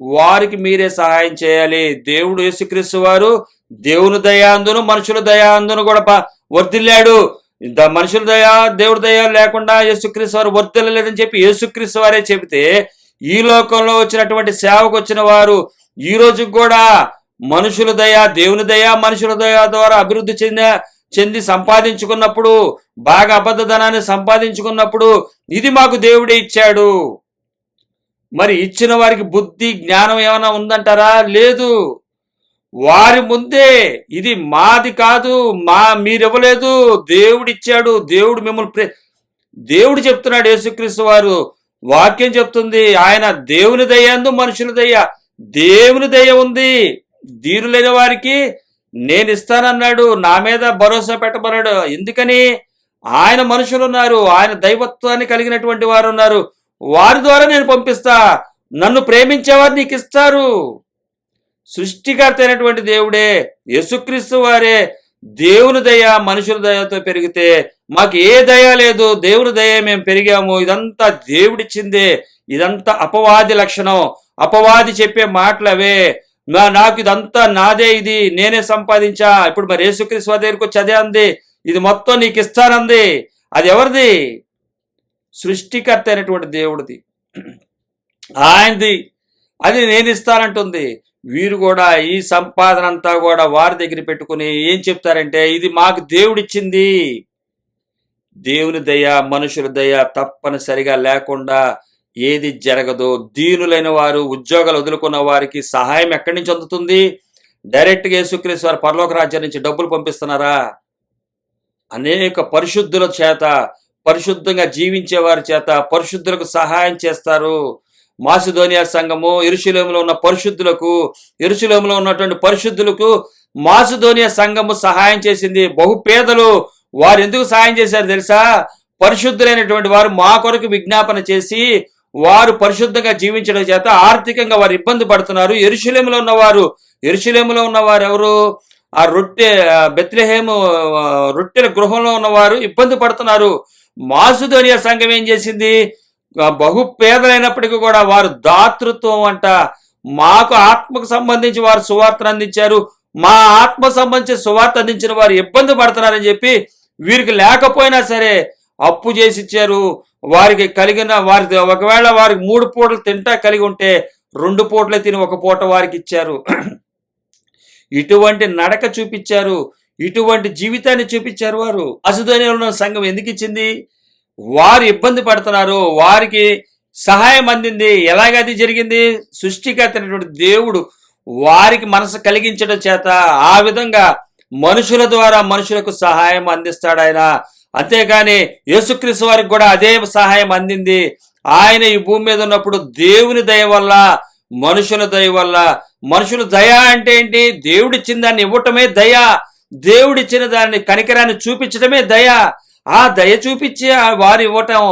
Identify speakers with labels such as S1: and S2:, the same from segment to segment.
S1: వారికి మీరే సహాయం చేయాలి. దేవుడు యేసుక్రీస్తు వారు దేవుని దయాందును మనుషుల దయాందును కూడా వర్ధిల్లాడు. మనుషుల దయా దేవుడి దయ లేకుండా యేసుక్రీస్తు వారు వర్ధిల్లలేదని చెప్పి యేసుక్రీస్తు వారే చెబితే, ఈ లోకంలో వచ్చినటువంటి సేవకు వచ్చిన వారు ఈ రోజు కూడా మనుషుల దయ, దేవుని దయ, మనుషుల దయ ద్వారా అభివృద్ధి చెంది సంపాదించుకున్నప్పుడు, బాగా అబద్ధధనాన్ని సంపాదించుకున్నప్పుడు, ఇది మాకు దేవుడే ఇచ్చాడు. మరి ఇచ్చిన వారికి బుద్ధి జ్ఞానం ఏమైనా ఉందంటారా? లేదు. వారి ముందే ఇది మాది కాదు, మీరివ్వలేదు, దేవుడిచ్చాడు, దేవుడు మిమ్మల్ని దేవుడు చెప్తున్నాడు. యేసుక్రీస్తు వారు వాక్యం చెప్తుంది, ఆయన దేవుని దయందు మనుషుల దయ, దేవుని దయ ఉంది. దీనులైన వారికి నేను ఇస్తానన్నాడు, నా మీద భరోసా పెట్టబన్నాడు. ఎందుకని? ఆయన మనుషులు ఉన్నారు, ఆయన దైవత్వాన్ని కలిగినటువంటి వారు ఉన్నారు, వారి ద్వారా నేను పంపిస్తా, నన్ను ప్రేమించేవారు నీకు ఇస్తారు. సృష్టికర్త అయినటువంటి దేవుడే, యేసుక్రీస్తు వారే దేవుని దయ మనుషుల దయతో పెరిగితే మాకు ఏ దయ లేదు, దేవుని దయ మేము పెరిగాము. ఇదంతా దేవుడిచ్చిందే, ఇదంతా అపవాది లక్షణం, అపవాది చెప్పే మాటలు అవే. నాకు ఇదంతా నాదే, ఇది నేనే సంపాదించా. ఇప్పుడు మరి యేసుక్రీస్తు వారి దగ్గరికి వచ్చి అదే అంది, ఇది మొత్తం నీకు ఇస్తానంది. అది ఎవరిది? సృష్టికర్త అయినటువంటి దేవుడిది, ఆయనది. అది నేను ఇస్తానంటుంది. వీరు కూడా ఈ సంపాదన అంతా కూడా వారి దగ్గర పెట్టుకుని ఏం చెప్తారంటే, ఇది మాకు దేవుడిచ్చింది. దేవుని దయ మనుషుల దయ తప్పనిసరిగా లేకుండా ఏది జరగదు. దీనులైన వారు, ఉద్యోగాలు వదులుకున్న వారికి సహాయం ఎక్కడి నుంచి అందుతుంది? డైరెక్ట్గా యేసుక్రీస్తు వారు పరలోక రాజ్యం నుంచి డబ్బులు పంపిస్తున్నారా? అనేక పరిశుద్ధుల చేత, పరిశుద్ధంగా జీవించే వారి చేత పరిశుద్ధులకు సహాయం చేస్తారు. మాసిదోనియా సంఘము యెరూషలేములో ఉన్న పరిశుద్ధులకు, యెరూషలేములో ఉన్నటువంటి పరిశుద్ధులకు మాసిదోనియా సంఘము సహాయం చేసింది. బహుపేదలు వారు ఎందుకు సహాయం చేశారు తెలుసా? పరిశుద్ధులైనటువంటి వారు మా కొరకు విజ్ఞాపన చేసి వారు పరిశుద్ధంగా జీవించడం చేత ఆర్థికంగా వారు ఇబ్బంది పడుతున్నారు. యెరూషలేములో ఉన్నవారు ఎవరు? ఆ బెత్లెహేము రొట్టెల గృహంలో ఉన్నవారు ఇబ్బంది పడుతున్నారు. మాసిదోనియా సంఘం ఏం చేసింది? బహు పేదలైనప్పటికీ కూడా వారు దాతృత్వం అంట, మాకు ఆత్మకు సంబంధించి వారు సువార్తను అందించారు, మా ఆత్మ సంబంధించి సువార్త అందించిన వారు ఇబ్బంది పడుతున్నారని చెప్పి వీరికి లేకపోయినా సరే అప్పు చేసి ఇచ్చారు. వారికి కలిగిన వారికి ఒకవేళ వారికి 3 పూటలు తింటా కలిగి ఉంటే 2 పూటలే తిని 1 పూట వారికి ఇచ్చారు. ఇటువంటి నడక చూపించారు, ఇటువంటి జీవితాన్ని చూపించారు వారు. మాసిదోనియాలో సంఘం ఎందుకు ఇచ్చింది? వారు ఇబ్బంది పడుతున్నారు, వారికి సహాయం అందింది. ఎలాగది జరిగింది? సృష్టికర్తైనటువంటి దేవుడు వారికి మనసు కలిగించడం చేత ఆ విధంగా మనుషుల ద్వారా మనుషులకు సహాయం అందిస్తాడు ఆయన. అంతేగాని యేసుక్రీస్తు వారికి కూడా అదే సహాయం అందింది. ఆయన ఈ భూమి మీద ఉన్నప్పుడు దేవుని దయ వల్ల, మనుషుల దయ వల్ల. మనుషుల దయ అంటే ఏంటి? దేవుడిచ్చిన దాన్ని ఇవ్వటమే దయ, దేవుడిచ్చిన దాన్ని కనికరాన్ని చూపించడమే దయ. ఆ దయ చూపించి వారు ఇవ్వటం,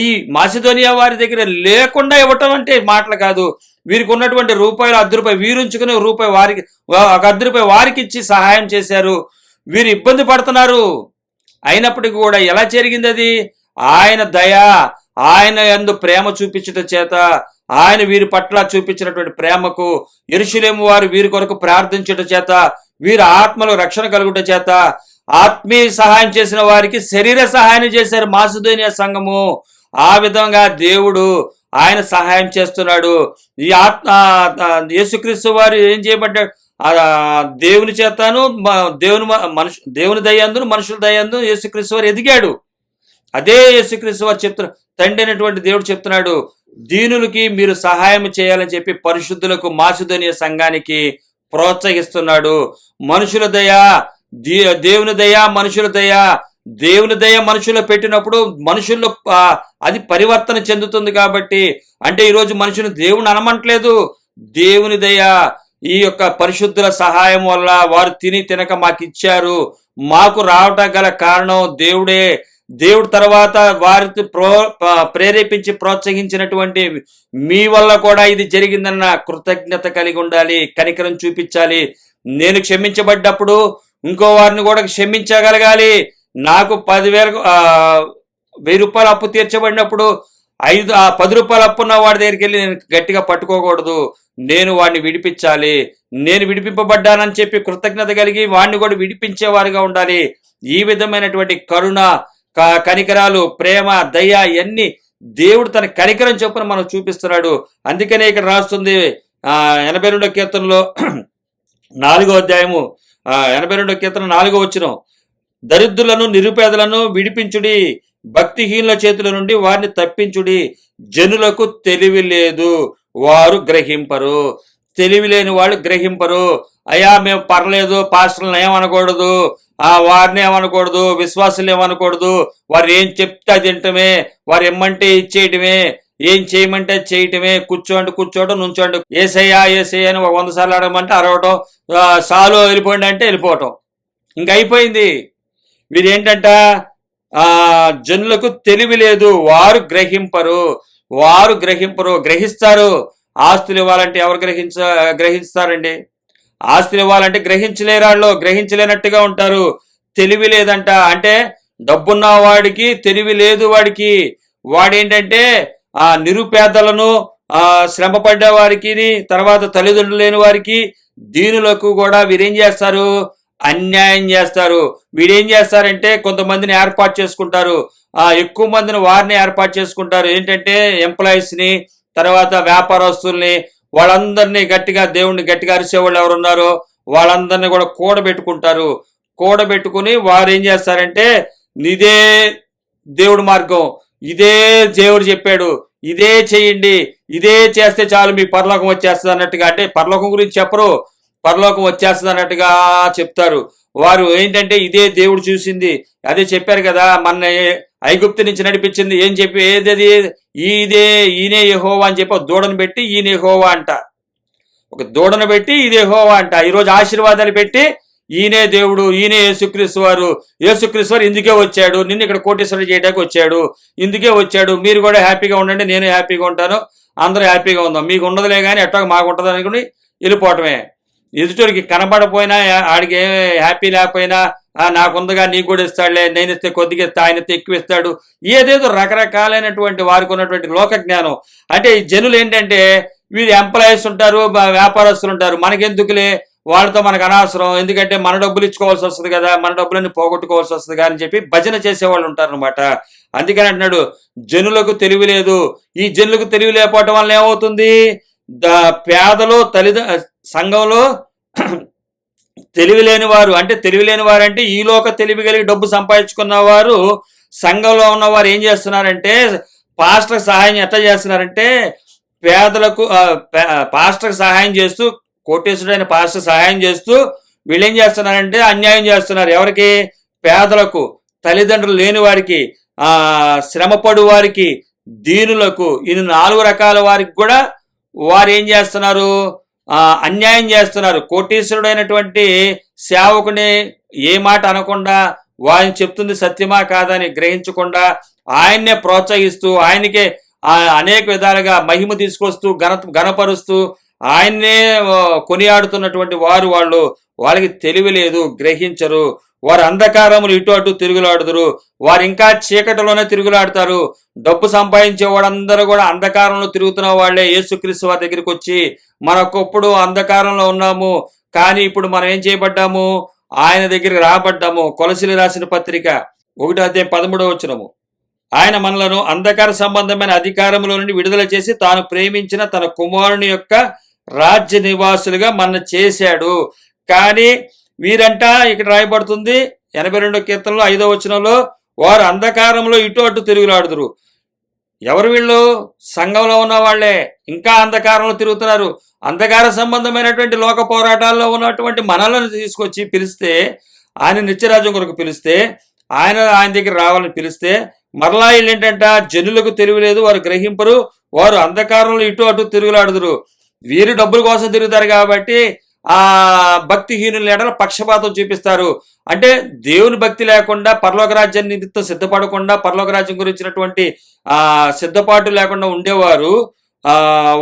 S1: ఈ మాసిదోనియా వారి దగ్గర లేకుండా ఇవ్వటం అంటే మాటలు కాదు. వీరికి ఉన్నటువంటి రూపాయలు ₹10 వీరుంచుకుని రూపాయి వారికి, ₹1 వారికి ఇచ్చి సహాయం చేశారు. వీరు ఇబ్బంది పడుతున్నారు. అయినప్పటికీ కూడా ఎలా జరిగింది అది? ఆయన దయ, ఆయన యందు ప్రేమ చూపించడం చేత, ఆయన వీరి పట్ల చూపించినటువంటి ప్రేమకు యెరూషలేము వారు వీరి కొరకు ప్రార్థించడం చేత, వీరి ఆత్మలో రక్షణ కలుగుట చేత ఆత్మీయ సహాయం చేసిన వారికి శరీర సహాయం చేశారు మాసిదోనియా సంఘము. ఆ విధంగా దేవుడు ఆయన సహాయం చేస్తున్నాడు. ఈ యేసుక్రీస్తు వారు ఏం చేయబడ్డాడు? దేవుని చేతను దేవుని దయందును మనుషుల దయందు యేసుక్రీస్తు వారు ఎదిగాడు. అదే యేసుక్రీస్తు వారు చెప్తున్నారు, తండ్రి అయినటువంటి దేవుడు చెప్తున్నాడు, దీనులకి మీరు సహాయం చేయాలని చెప్పి పరిశుద్ధులకు మాసిదోనియా సంఘానికి ప్రోత్సహిస్తున్నాడు. మనుషుల దయ, దేవుని దయ, మనుషుల దయ. దేవుని దయ మనుషుల్లో పెట్టినప్పుడు మనుషుల్లో అది పరివర్తన చెందుతుంది. కాబట్టి అంటే ఈరోజు మనుషులు దేవుని అనమంటలేదు, దేవుని దయ, ఈ యొక్క పరిశుద్ధుల సహాయం వల్ల వారు తిని తినక మాకు ఇచ్చారు. మాకు రావటం గల కారణం దేవుడే. దేవుడు తర్వాత వారిని ప్రేరేపించి ప్రోత్సహించినటువంటి మీ వల్ల కూడా ఇది జరిగిందన్న కృతజ్ఞత కలిగి ఉండాలి, కనికరం చూపించాలి. నేను క్షమించబడ్డప్పుడు ఇంకో వారిని కూడా క్షమించగలగాలి. నాకు 10,000 ₹1,000 అప్పు తీర్చబడినప్పుడు ఆ 10 రూపాయలు అప్పున్న వాడి దగ్గరికి వెళ్ళి నేను గట్టిగా పట్టుకోకూడదు, నేను వాడిని విడిపించాలి, నేను విడిపింపబడ్డానని చెప్పి కృతజ్ఞత కలిగి వాడిని కూడా విడిపించేవారుగా ఉండాలి. ఈ విధమైనటువంటి కరుణ, కనికరాలు, ప్రేమ, దయ ఇవన్నీ దేవుడు తన కనికరం చొప్పున మనం చూపిస్తున్నాడు. అందుకనే ఇక్కడ రాస్తుంది 82వ కీర్తనలో 4వ అధ్యాయము 82వ కీర్తన 4వ వచనం, దరిద్రులను నిరుపేదలను విడిపించుడి, భక్తిహీనుల చేతుల నుండి వారిని తప్పించుడి, జనులకు తెలివి లేదు వారు గ్రహింపరు. తెలివి లేని వాళ్ళు గ్రహింపరు. అయ్యా మేము పర్లేదు, పాస్టర్లను ఏమనకూడదు, వారిని ఏమనకూడదు, విశ్వాసులు ఏమనకూడదు, వారు ఏం చెప్తే అది తింటమే, వారు ఏమంటే ఇచ్చేయటమే, ఏం చేయమంటే చేయటమే, కూర్చోండి కూర్చోవడం, నుంచోండి, ఏసయ్యా ఏసయ్యా అని 100 సార్లు అడగమంటే అరవటం, సాలు వెళ్ళిపోండి అంటే వెళ్ళిపోవటం, ఇంక అయిపోయింది. వీరేంటంట, జనులకు తెలివి లేదు వారు గ్రహింపరు. గ్రహిస్తారు. ఆస్తులు ఇవ్వాలంటే ఎవరు గ్రహిస్తారండి? ఆస్తులు ఇవ్వాలంటే గ్రహించలేరాళ్ళు, గ్రహించలేనట్టుగా ఉంటారు. తెలివి లేదంట. అంటే డబ్బున్న వాడికి తెలివి లేదు. వాడేంటంటే నిరుపేదలను, శ్రమ పడ్డ వారికి, తర్వాత తల్లిదండ్రులు లేని వారికి, దీనులకు కూడా వీరేం చేస్తారు? అన్యాయం చేస్తారు. వీడేం చేస్తారంటే కొంతమందిని ఏర్పాటు చేసుకుంటారు, ఎక్కువ మందిని వారిని ఏర్పాటు చేసుకుంటారు. ఏంటంటే ఎంప్లాయీస్ ని, తర్వాత వ్యాపారస్తుల్ని, వాళ్ళందరినీ గట్టిగా, దేవుణ్ణి గట్టిగా అరిసేవాళ్ళు ఎవరున్నారో వాళ్ళందరినీ కూడా కూడబెట్టుకుంటారు. కూడబెట్టుకుని వారు ఏం చేస్తారంటే, ఇదే దేవుడి మార్గం, ఇదే దేవుడు చెప్పాడు, ఇదే చేయండి, ఇదే చేస్తే చాలు మీ పరలోకం వచ్చేస్తుంది అన్నట్టుగా, అంటే పరలోకం గురించి చెప్పరు, పరలోకం వచ్చేస్తుంది అన్నట్టుగా చెప్తారు. వారు ఏంటంటే ఇదే దేవుడు చూసింది, అదే చెప్పారు కదా, మన ఐగుప్తు నుంచి నడిపించింది, ఏం చెప్పి ఏదది, ఈయనే యెహోవా అని చెప్పి దూడను పెట్టి ఈయన యెహోవా అంట, ఒక దూడను పెట్టి ఇదే యెహోవా అంట. ఈరోజు ఆశీర్వాదాలు పెట్టి ఈయనే దేవుడు, ఈయనే యేసుక్రీస్తు వారు ఇందుకే వచ్చాడు, నిన్ను ఇక్కడ కోటేశ్వరుడు చేయడానికి వచ్చాడు, ఇందుకే వచ్చాడు, మీరు కూడా హ్యాపీగా ఉండండి, నేను హ్యాపీగా ఉంటాను, అందరూ హ్యాపీగా ఉందాం, మీకు ఉండదులే కానీ ఎట్టా మాకు ఉంటుంది అనుకుని వెళ్ళిపోవటమే. ఎదుటికి కనబడపోయినా, ఆడికి ఏ హ్యాపీ లేకపోయినా, నాకుందగా నీకు కూడా ఇస్తాడులే, నేను ఇస్తే కొద్దిగా ఇస్తా, ఆయన ఎక్కువ ఇస్తాడు, ఏదేదో రకరకాలైనటువంటి వారికి ఉన్నటువంటి లోక జ్ఞానం. అంటే ఈ జనులు ఏంటంటే వీరు ఎంప్లాయీస్ ఉంటారు, వ్యాపారస్తులు ఉంటారు, మనకెందుకులే, వాళ్ళతో మనకు అనవసరం, ఎందుకంటే మన డబ్బులు ఇచ్చుకోవాల్సి వస్తుంది కదా, మన డబ్బులన్నీ పోగొట్టుకోవాల్సి వస్తుంది కదా అని చెప్పి భజన చేసేవాళ్ళు ఉంటారు అనమాట. అందుకని అంటున్నాడు జనులకు తెలివి లేదు. ఈ జనులకు తెలివి లేకపోవటం వల్ల ఏమవుతుంది? పేదలు సంఘంలో తెలివి లేని వారు, అంటే ఈలోక తెలివి కలిగి డబ్బు సంపాదించుకున్న వారు సంఘంలో ఉన్నవారు ఏం చేస్తున్నారంటే, పాస్టర్ సహాయం ఎట్లా చేస్తున్నారంటే, పేదలకు పాస్టర్ సహాయం చేస్తూ, కోటేశ్వరుడైన పాస్టర్ సహాయం చేస్తూ వీళ్ళు ఏం చేస్తున్నారంటే అన్యాయం చేస్తున్నారు. ఎవరికి? పేదలకు, తల్లిదండ్రులు లేని వారికి, శ్రమపడు వారికి, దీనులకు, ఈ 4 రకాల వారికి కూడా వారు ఏం చేస్తున్నారు? అన్యాయం చేస్తున్నారు. కోటీశ్వరుడైనటువంటి సేవకుని ఏ మాట అనకుండా, వారిని చెప్తుంది సత్యమా కాదని గ్రహించకుండా, ఆయన్నే ప్రోత్సహిస్తూ, ఆయనకే అనేక విధాలుగా మహిమ తీసుకొస్తూ, ఘనపరుస్తూ, ఆయన్నే కొనియాడుతున్నటువంటి వాళ్ళకి తెలివి లేదు, గ్రహించరు. వారు అంధకారములు ఇటు అటు తిరుగులాడుదురు, వారు ఇంకా చీకటిలోనే తిరుగులాడతారు. డబ్బు సంపాదించే వాళ్ళందరూ కూడా అంధకారంలో తిరుగుతున్న వాళ్ళే యేసుక్రీస్తు వారి దగ్గరికి వచ్చి, మనకొప్పుడు అంధకారంలో ఉన్నాము, కానీ ఇప్పుడు మనం ఏం చేయబడ్డాము? ఆయన దగ్గరికి రాబడ్డాము. కొలసీలు రాసిన పత్రిక 1:13 ఆయన మనలను అంధకార సంబంధమైన అధికారంలో నుండి విడుదల చేసి తాను ప్రేమించిన తన కుమారుని యొక్క రాజ్య నివాసులుగా మన చేశాడు. కానీ వీరంట ఇక్కడ రాయబడుతుంది 82వ కీర్తనలో 5వ వచనంలో, వారు అంధకారంలో ఇటు అటు తిరుగులాడుదురు. ఎవరు వీళ్ళు? సంఘంలో ఉన్న వాళ్ళే ఇంకా అంధకారంలో తిరుగుతున్నారు. అంధకార సంబంధమైనటువంటి లోక పోరాటాల్లో ఉన్నటువంటి మనలను తీసుకొచ్చి పిలిస్తే, ఆయన నిత్యరాజ్యం కొరకు పిలిస్తే, ఆయన దగ్గర రావాలని పిలిస్తే, మరలా వీళ్ళు ఏంటంట, జనులకు తెలివి లేదు, వారు గ్రహింపరు, వారు అంధకారంలో ఇటు అటు తిరుగులాడుదురు. వీరు డబ్బుల కోసం తిరుగుతారు కాబట్టి భక్తిహీనుల ఎడల పక్షపాతం చూపిస్తారు. అంటే దేవుని భక్తి లేకుండా, పరలోక రాజ్యాన్ని నిమిత్తం సిద్ధపడకుండా, పరలోక రాజ్యం గురించినటువంటి సిద్ధపాటు లేకుండా ఉండేవారు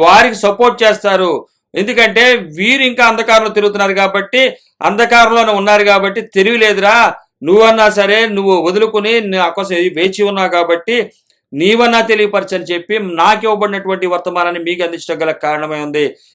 S1: వారికి సపోర్ట్ చేస్తారు. ఎందుకంటే వీరు ఇంకా అంధకారంలో తిరుగుతున్నారు కాబట్టి, అంధకారంలోనే ఉన్నారు కాబట్టి, తెలివి లేదురా, నువ్వన్నా సరే నువ్వు వదులుకుని నా కోసం వేచి ఉన్నావు కాబట్టి నీవన్నా తెలియపరచని చెప్పి నాకు ఇవ్వబడినటువంటి వర్తమానాన్ని మీకు అందించడం గల కారణమై ఉంది.